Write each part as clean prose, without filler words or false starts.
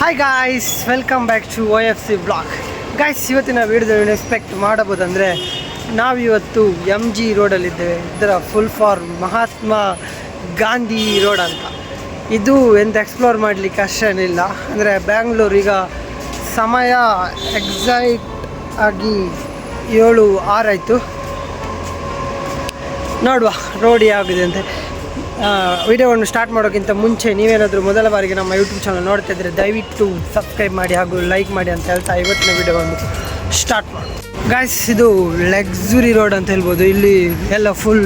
Hi guys, welcome back to OFC blog. Guys, ಇವತ್ತಿನ ವಿಡಿಯೋದಲ್ಲಿ expect ಮಾಡಬಹುದಂದರೆ ನಾವಿವತ್ತು MG ರೋಡಲ್ಲಿದ್ದೇವೆ. ಇದರ full form Mahatma Gandhi road ಅಂತ. ಇದು ಎಂತ ಎಕ್ಸ್ಪ್ಲೋರ್ ಮಾಡಲಿಕ್ಕೆ ಅಷ್ಟೇನಿಲ್ಲ. ಅಂದರೆ ಬ್ಯಾಂಗ್ಳೂರು ಈಗ ಸಮಯ ಎಕ್ಸಾಕ್ಟ್ ಆಗಿ 7:06 ಆಯಿತು. ನೋಡುವ ರೋಡ್ ಯಾವಿದೆ ಅಂತ. ವಿಡಿಯೋವನ್ನು ಸ್ಟಾರ್ಟ್ ಮಾಡೋಕ್ಕಿಂತ ಮುಂಚೆ ನೀವೇನಾದರೂ ಮೊದಲ ಬಾರಿಗೆ ನಮ್ಮ ಯೂಟ್ಯೂಬ್ ಚಾನಲ್ ನೋಡ್ತಾ ಇದ್ದರೆ ದಯವಿಟ್ಟು ಸಬ್ಸ್ಕ್ರೈಬ್ ಮಾಡಿ ಹಾಗೂ ಲೈಕ್ ಮಾಡಿ ಅಂತ ಹೇಳ್ತಾ ಇವತ್ತಿನ ವಿಡಿಯೋವನ್ನು ಸ್ಟಾರ್ಟ್ ಮಾಡಿ. ಗಾಯ್ಸ್, ಇದು ಲಕ್ಸುರಿ ರೋಡ್ ಅಂತ ಹೇಳ್ಬೋದು. ಇಲ್ಲಿ ಎಲ್ಲ ಫುಲ್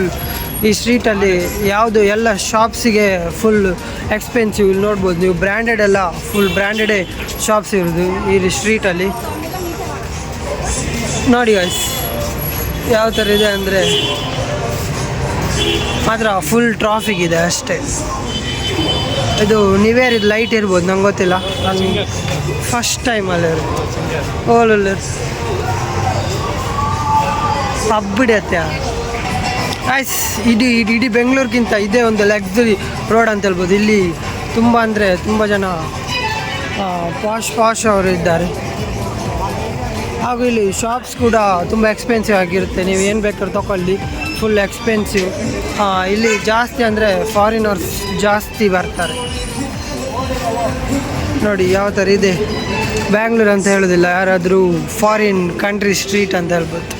ಈ ಸ್ಟ್ರೀಟಲ್ಲಿ ಯಾವುದು ಎಲ್ಲ ಶಾಪ್ಸಿಗೆ ಫುಲ್ ಎಕ್ಸ್ಪೆನ್ಸಿವ್. ಇಲ್ಲಿ ನೋಡ್ಬೋದು ನೀವು, ಬ್ರ್ಯಾಂಡೆಡ್ ಎಲ್ಲ ಫುಲ್ ಬ್ರ್ಯಾಂಡೆಡೇ ಶಾಪ್ಸ್ ಇರೋದು ಈ ಸ್ಟ್ರೀಟಲ್ಲಿ. ನೋಡಿ ಗಾಯ್ಸ್ ಯಾವ ಥರ ಇದೆ ಅಂದರೆ ಮಾತ್ರ ಫುಲ್ ಟ್ರಾಫಿಕ್ ಇದೆ ಅಷ್ಟೇ. ಇದು ನೀವೇರಿದ ಲೈಟ್ ಇರ್ಬೋದು, ನಂಗೆ ಗೊತ್ತಿಲ್ಲ, ನಾನು ಫಸ್ಟ್ ಟೈಮಲ್ಲಿ ಓಲಲ್ಲಿ ಹಬ್ಬಿಡತ್ತೆ. ಆಯ್ಸ್, ಇಡೀ ಬೆಂಗಳೂರಿಗಿಂತ ಇದೇ ಒಂದು ಲಕ್ಸುರಿ ರೋಡ್ ಅಂತ ಹೇಳ್ಬೋದು. ಇಲ್ಲಿ ತುಂಬ ಅಂದರೆ ತುಂಬ ಜನ ಪಾಶ್ ಅವರು ಇದ್ದಾರೆ. ಹಾಗೂ ಇಲ್ಲಿ ಶಾಪ್ಸ್ ಕೂಡ ತುಂಬ ಎಕ್ಸ್ಪೆನ್ಸಿವ್ ಆಗಿರುತ್ತೆ. ನೀವು ಏನು ಬೇಕಾದ್ರೂ ತಗೊಳ್ಳಿ, ಫುಲ್ ಎಕ್ಸ್ಪೆನ್ಸಿವ್. ಇಲ್ಲಿ ಜಾಸ್ತಿ ಅಂದರೆ ಫಾರಿನರ್ಸ್ ಜಾಸ್ತಿ ಬರ್ತಾರೆ. ನೋಡಿ ಯಾವ ಥರ ಇದೆ. ಬ್ಯಾಂಗ್ಳೂರು ಅಂತ ಹೇಳೋದಿಲ್ಲ, ಯಾರಾದರೂ ಫಾರಿನ್ ಕಂಟ್ರಿ ಸ್ಟ್ರೀಟ್ ಅಂತ ಹೇಳ್ಬೋದು.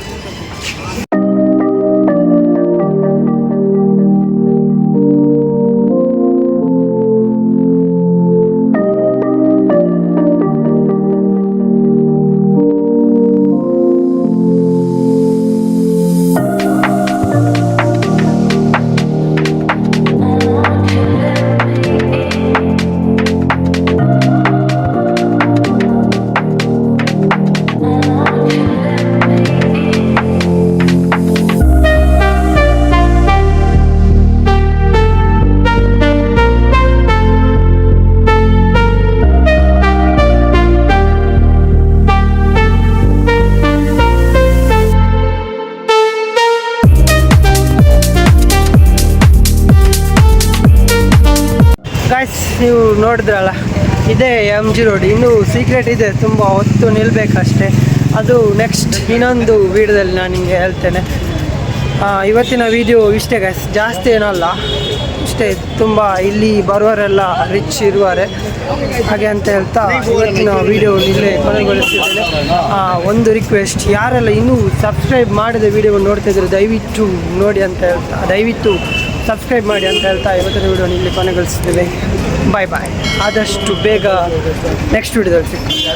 ಗಾಯ್ಸ್, ನೀವು ನೋಡಿದ್ರಲ್ಲ, ಇದೇ MG ರೋಡ್. ಇನ್ನೂ ಸೀಕ್ರೆಟ್ ಇದೆ, ತುಂಬ ಹೊತ್ತು ನಿಲ್ಲಬೇಕಷ್ಟೇ. ಅದು ನೆಕ್ಸ್ಟ್ ಇನ್ನೊಂದು ವೀಡಿಯೋದಲ್ಲಿ ನಾನು ನಿಮಗೆ ಹೇಳ್ತೇನೆ. ಇವತ್ತಿನ ವಿಡಿಯೋ ಇಷ್ಟೇ ಗಾಯ್ಸ್, ಜಾಸ್ತಿ ಏನಲ್ಲ, ಇಷ್ಟೇ. ತುಂಬ ಇಲ್ಲಿ ಬರುವವರೆಲ್ಲ ರಿಚ್ ಇರುವರೆ ಹಾಗೆ ಅಂತ ಹೇಳ್ತಾ ಇವತ್ತಿನ ವಿಡಿಯೋ ಇಲ್ಲೇ ಕೊನೆಗೊಳಿಸಿದ್ದೇನೆ. ಒಂದು ರಿಕ್ವೆಸ್ಟ್, ಯಾರೆಲ್ಲ ಇನ್ನೂ ಸಬ್ಸ್ಕ್ರೈಬ್ ಮಾಡಿದ ವಿಡಿಯೋವನ್ನು ನೋಡ್ತಾಯಿದ್ರೆ ದಯವಿಟ್ಟು ನೋಡಿ ಅಂತ ಹೇಳ್ತಾ, ದಯವಿಟ್ಟು ಸಬ್ಸ್ಕ್ರೈಬ್ ಮಾಡಿ ಅಂತ ಹೇಳ್ತಾ ಇವತ್ತಿನ ವಿಡಿಯೋನ ಇಲ್ಲಿ ಕೊನೆಗೊಳಿಸ್ತಿದ್ದೇವೆ. ಬಾಯ್. ಆದಷ್ಟು ಬೇಗ ನೆಕ್ಸ್ಟ್ ವಿಡಿಯೋದಲ್ಲಿ ಸಿಗ್ತೀವಿ.